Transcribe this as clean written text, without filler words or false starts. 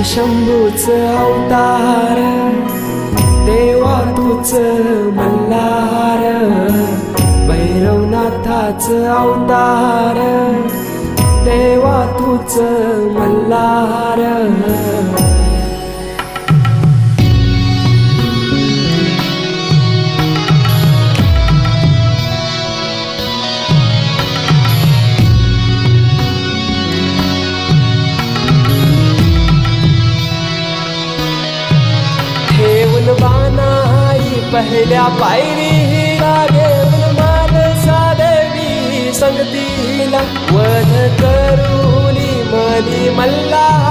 शंभूच अवतार, देवा तूच मल्हार, भैरवनाथाच अवतार, देवा तूच मल्हार. ठेवून बाणाई पहिल्या पायरीला, घेऊन मानसा देवी संगतीला, वध करूनी मनी मल्हार.